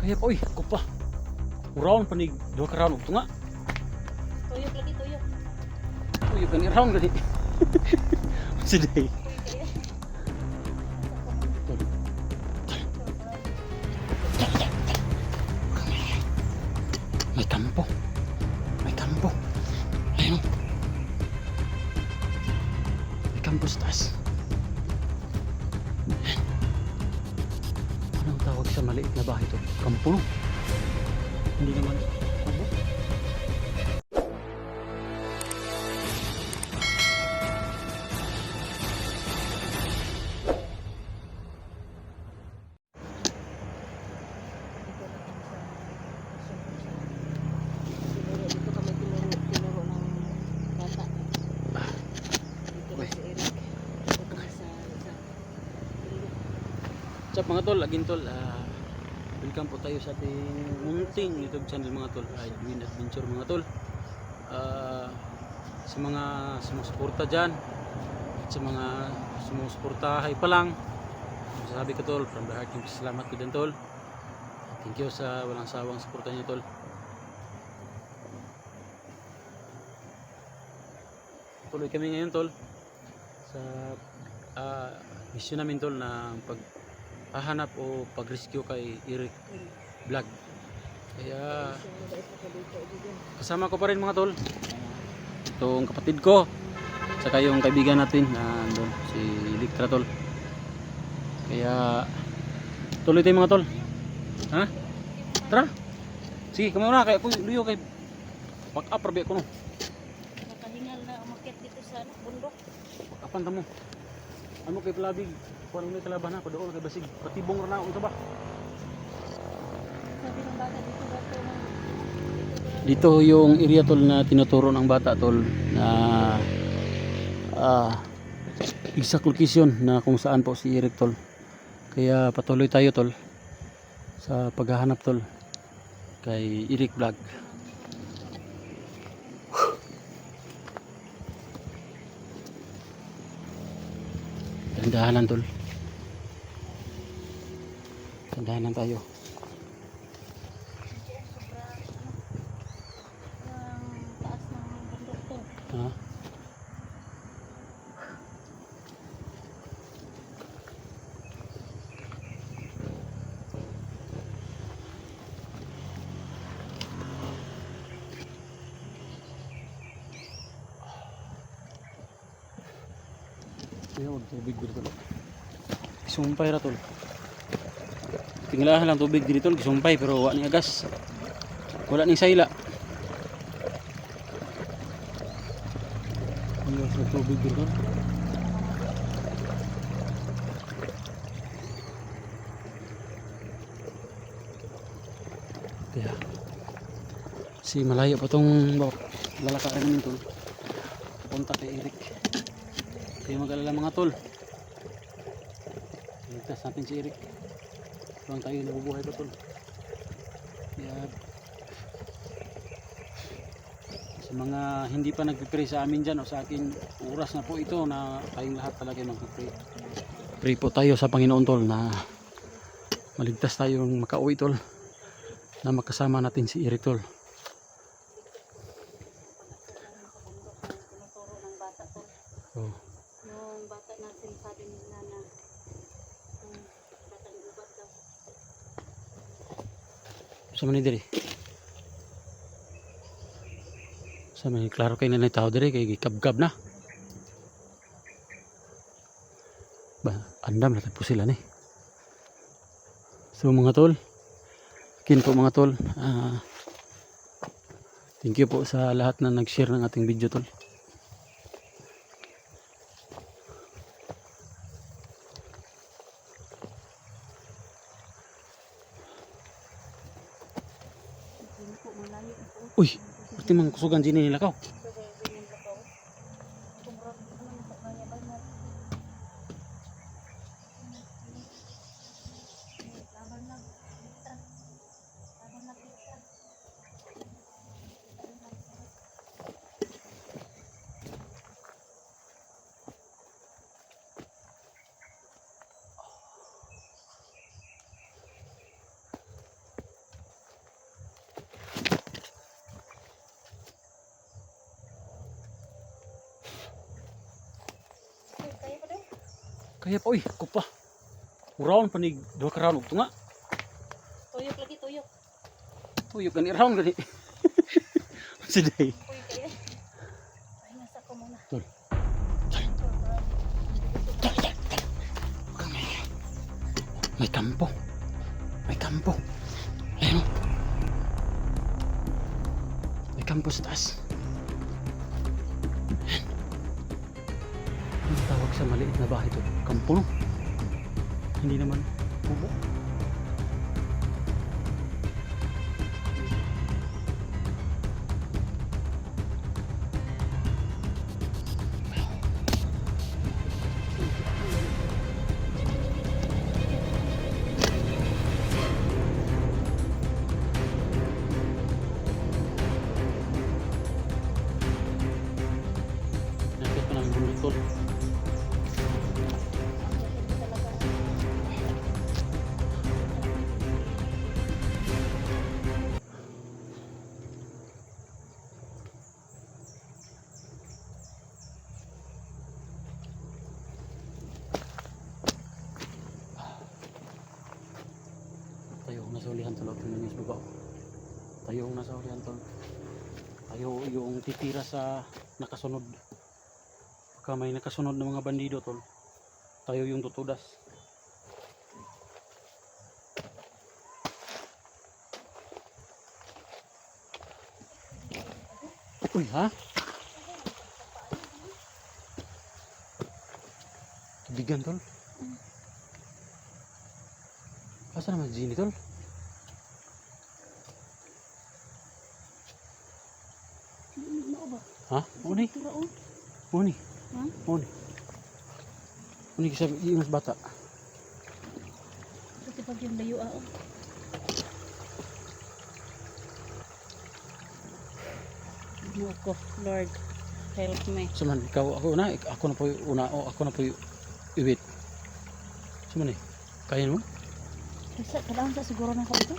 Kaya pa, uy, ako pa. Uraon pa ni dua ka round ug tunga. Tuyok lagi, tuyok. Uy, gani round gani. Sige. May kampo. May kampo. Ayun. May kampo sa taas. Anong tawag sa maliit na bahay ito? Kampo? Hindi naman. Kubo? Dito kami tinuro ng bata. Dito na si Eric. Dito kami sa ilog. What's up mga tol? Again tol. Welcome po tayo sa ating munting YouTube channel mga tol. Edwin Adventure mga tol. Sa mga sumusuporta dyan at sa mga sumusuportahay pa lang, sabi ko tol, from the heart yung salamat ko din tol. Thank you sa walang sawang suporta niyo tol. Tuloy kami ngayon tol sa mission namin tol na paghahanap o pag-rescue kay Eric Vlog. Kaya kasama ko pa rin mga tol, itong kapatid ko saka yung kaibigan natin na andun, si Electra tol. Kaya tuloy tayo mga tol. Ha? Tara. Sige, kamo na kay ako luyo kay back up rabi ako no. Nakahingal na umakyat dito sa bundok. Kapan mo? Ano kay palabig? Kuan mo kalaban na padool kay basig. Patibong ra na ito ba? Sabi ng bata dito ba ito na Dito yung area tol na tinuturo ng bata tol na exact location na kung saan po si Eric tol. Kaya patuloy tayo tol sa paghahanap tol kay Eric Vlog. Tandahanan tol. Tandahanan tayo. ang taas ng bundok to. Ha? Ayaw, tubig dito tol. Sumpay ra tol. Tinglahan lang tubig dito tol, sumpay pero wala ni agas. Wala ni sayla. Ayaw sa tubig dito tol. Kaya si malayo pa tong lalakarin namin tol. Punta kay Eric. Kaya mag-alala mga tol. Ligtas natin si Eric. Parang tayo nabubuhay pa tol. Kaya sa mga hindi pa nagpipray sa amin dyan o sa akin, oras na po ito na tayong lahat talaga magpipray. Pray po tayo sa Panginoon tol na maligtas tayong makauwi tol, na makasama natin si Eric tol. Tinuturo ng bata to. Oh. Yung bata na sinasabi nila na batang gubat daw. Sa man diri. Sa man klaro kay nanay tao diri kay gikabgab na. Ba, andam na po sila ni. So mga tol, kin po mga tol, thank you po sa lahat na nag-share ng ating video tol. Hindi po malayo po. Uy, pati mga kusugan dini nila kaw. Kaya pa, uy, ako pa. Uraon pa ni dua ka round ito nga. Tuyok lagi, tuyok. Tuyok gani round gani. Siday. Tuyok kayo. Ay, nasa ko muna. Tol. May kampo. May kampo. Ayun. Oh. May kampo sa taas. Ayan. Ang tawag sa maliit na bahay ito. Kampo no? Hindi naman kubo. Nakit pa ng bundok tol. Tayo na sa ulihan tol. Tingnan niyo sa baba. Tayo na sa ulihan tol. Tayo yung titira sa nakasunod. Pagka may nakasunod ng mga bandido tol. Tayo yung tutudas. Uy ha? Tubigan tol. Asa naman Gini tol? Ha? Uni? Uni? Ha? Uni? Uni kasi yung mas bata. Ito pag yung layo ako. Ano ako, Lord, help me. Saman, ikaw, ako na po yung una, o ako na po yung iwit. Saman eh, kaya mo? Kasi kailangan sa siguro ng kapito.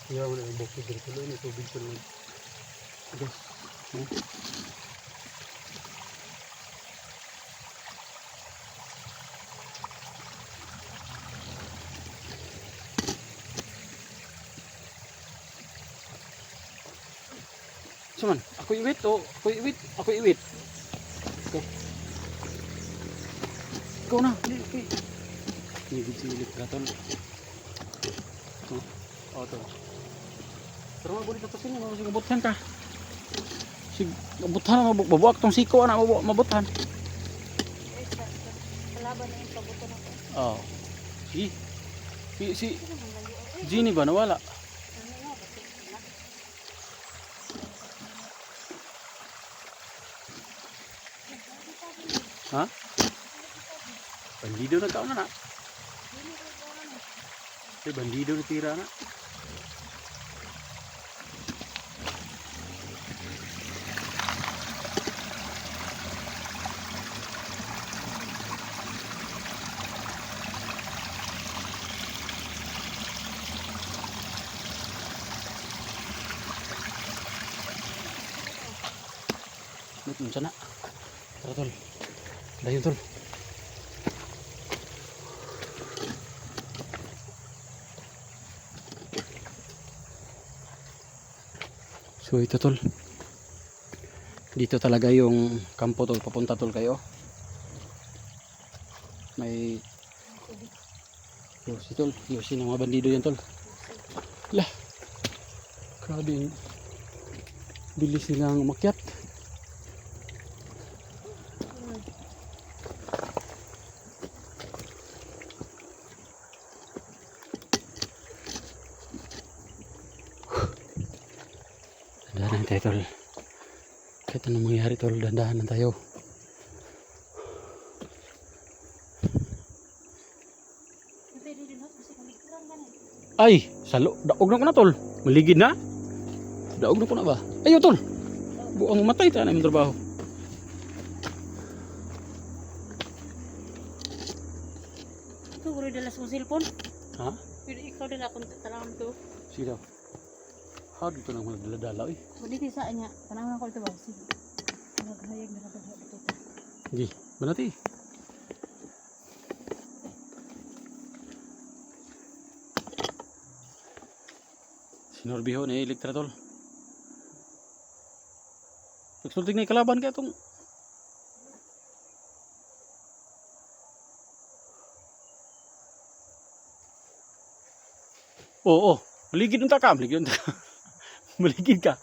Iya, wala yung bukid dito. Wala yung tubig ko lang. Gas. Saman, ako iwit o ako iwit, ako iwit. Ikaw. Ikaw na. Iwit si iwit ka tol. Oh, tol. Pero mabulit na to sila, mabuthan ka. Si mabuthan, mabuak tong siko na mabuthan. Kalaban na yung pabuto na ko. Oh. Si Gini ba nawala? Ha? Bandido na kaon na. Bandido na tira na. Ito sana. Tara tol. Dayon tol. So ito tol. Dito talaga yung kampo tol. Papunta tol kayo. May yosi tol. Yosi ng mga bandido yan tol. Lah. Grabe yung bilis nilang umakyat. Dandahan tayo tol. Kahit anong mangyari tol, dandahan tayo. Ay, salo, daog na ko na tol. Maligid na. Daog na ko na ba? Ayo tol. Buang matay tayo na yung trabaho. dala sa cellphone. Ha? Pwede ikaw dala kung tanawin ko. Sige daw. How dito nang magdala-dala eh. Pwede ti sa niya. Tanawin ko ito ba? Sige. Naghayag na kapag dito. Sige, banati. Sinorbiho na elektra tol. Pagsulting na kalaban ka itong Oo, maligid unta ka, maligid unta ka. Maligid ka.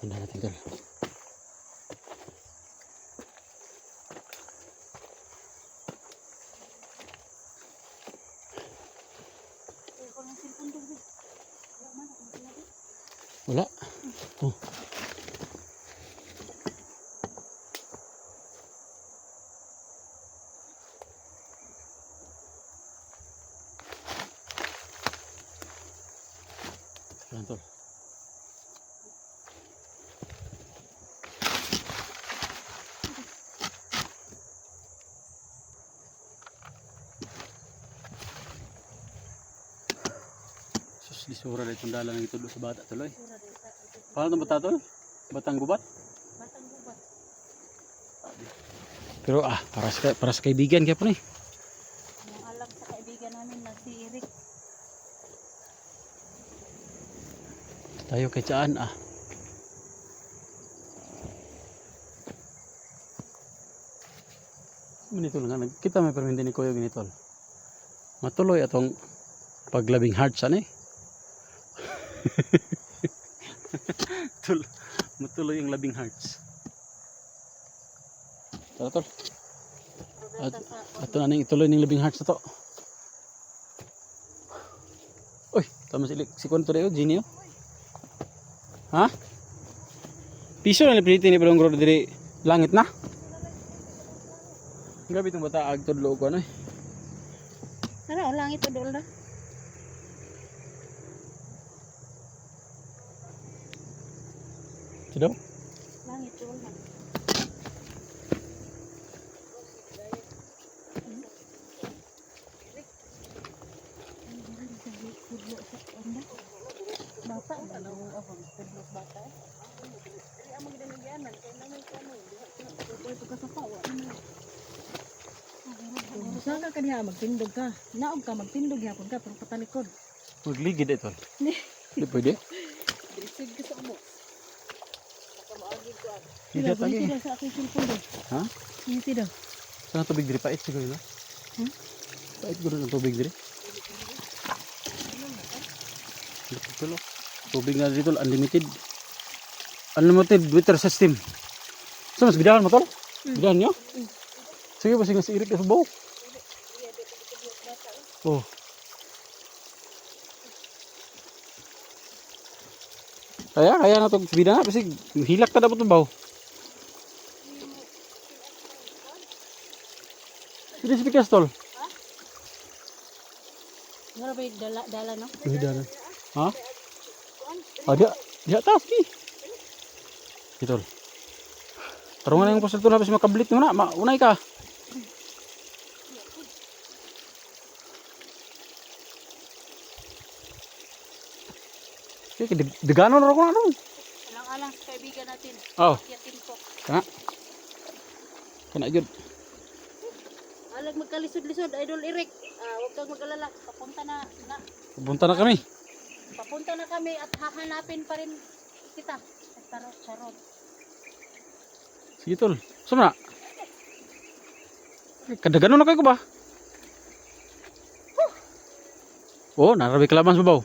Handa natin tol. Ikaw ng cellphone doon. Wala man ako sinabi. Wala. Oh. Ayan tol. Sus, lisura na itong dala ng itulo sa bata tuloy. Pura din sa ito. Paano itong bata tol? Batang gubat? Batang gubat. Pero para sa kaibigan kaya po ni. Yung alam sa kaibigan namin na si Eric. Tayo kay Tsaan ah. Manito lang kita may permindi ni Kuya ganito. Matuloy atong paglabing heart sana eh. Matuloy yung labing hearts. Tara tol. Progresa sa Ato na ning ituloy ning labing hearts na to. Uy, tama si Kwanto dayo, Gini oh. Ha? Piso na lipitin ni Balong Road diri langit na. Grabe itong bata agtudlo ko ano eh. Ano, langit o doon na? Ito daw? Langit doon na. Bata, ano ako, tudlo bata. Dili ang magdinagyanan kay naman ko ano, diha pagkasapawa. Saan ka kaniya magtindog ka? Naog ka magtindog yapon ka pero patalikod. Magligid ito. Hindi pwede. Dirisig ka sa ubo. Saka maagid ka. Hindi tagi. Sila sa aking cellphone doon. Ha? Hindi daw. Sana tubig diri pait siguro na. Pait guro ng tubig diri. Tulo. Tubig na dito unlimited. Unlimited water system. So mas bidahan mo tol? Bidahan nyo? Sige ba sige si Irik sa bawo? Oh. Kaya na to bida na kasi hilak ta dapat ng bawo. Hindi si Pikas tol. Ngara ba dala no? Bida na. Ha? Dia taas ki. Ito. Tarungan na yung postal tol habis makablit mo na. Unay ka. Sige, digano na ako na doon. Alang-alang sa kaibigan natin. Oh, Yakin po. kana jud. Alag magkalisod-lisod, Idol Eric. Huwag kang mag-alala. Papunta na. Punta na kami. Papunta na kami at hahanapin pa rin kita. Charot. Sige tol. Saan na? Kadagano na kayo ko ba? Oh, narabi kalaban sa babaw.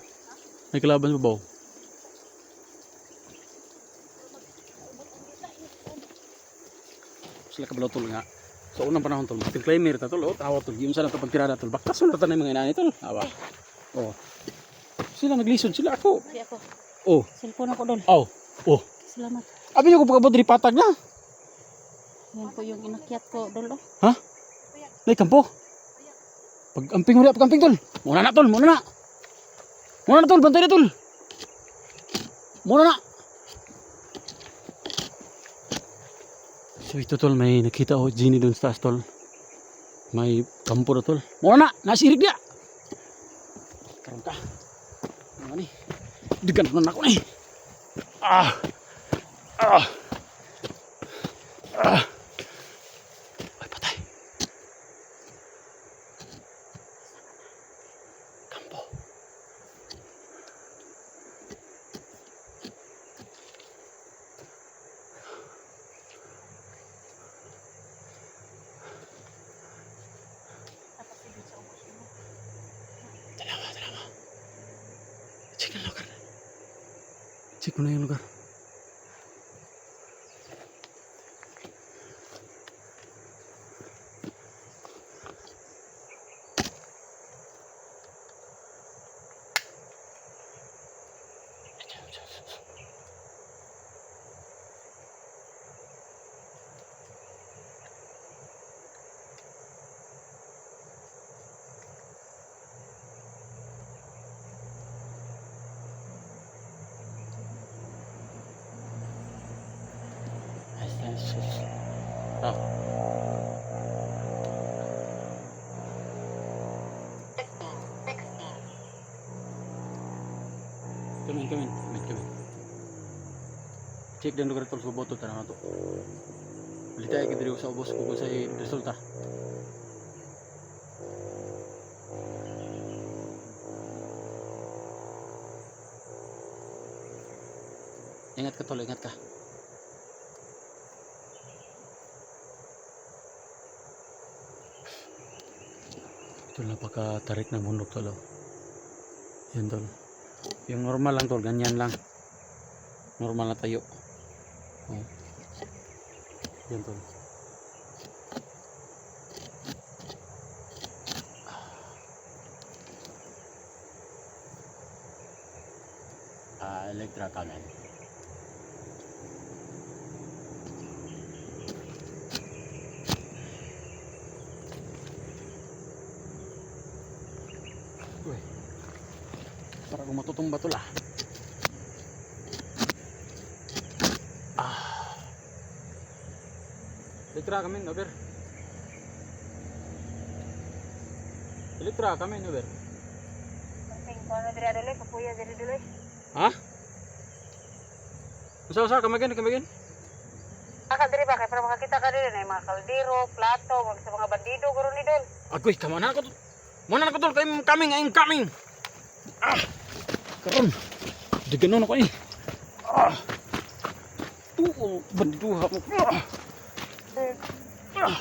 May kalaban sa babaw. Sila kabalaw tol nga. Sa unang panahon tol, climber ta tol. Oh, tawa tol. Yung sana to pagtirada tol. Baktas na ta na yung mga inani tol. Awa. Oh. Sila naglisod sila ako. Si ako. Oh. Cellphone ako doon. Oh. Oh. Salamat. Abi niyo ko pagabot diri patag na. Yan po yung inakyat ko doon. Ha? Nay kampo. Pag amping mo na, pag amping tol. Muna na tol, muna na. Muna na tol, bantay na tol. Muna na. So ito tol, may nakita ako Genie doon sa taas tol. May kampo na tol. Muna na, nasirig dia. Karon ka. Ano ni? Digan na ako ni. Ah. Ah. Ah. Ay patay. Kampo. Dalawa. Cek na lugar. Cek mo na yung lugar. Ah. Come in. Cek dan lugar tol suboto tanah to. Beli tayo kita sa ubos ko sa resulta. Ingat ka tol, ingat ka. Ito napaka-tarik ng bundok tol. Yan tol. Yung normal lang tol, ganyan lang. Normal na tayo. Oh. Yan tol. Elektra kanan. Uy. Para kung matutumba to lah. Elektra kami, over. Elektra kami, over. Penting ko na diri dulu, kapuya diri dulu. Ha? Usa kamagan. Aka diri ba kay para makakita ka diri na mga kaldero, plato, mga sa mga bandido guro ni dol. Agoy, kamana ko. Muna ko tol kay coming. Ah. Karon. Diganon ako eh. Ah. Bandido ha mo. Ah.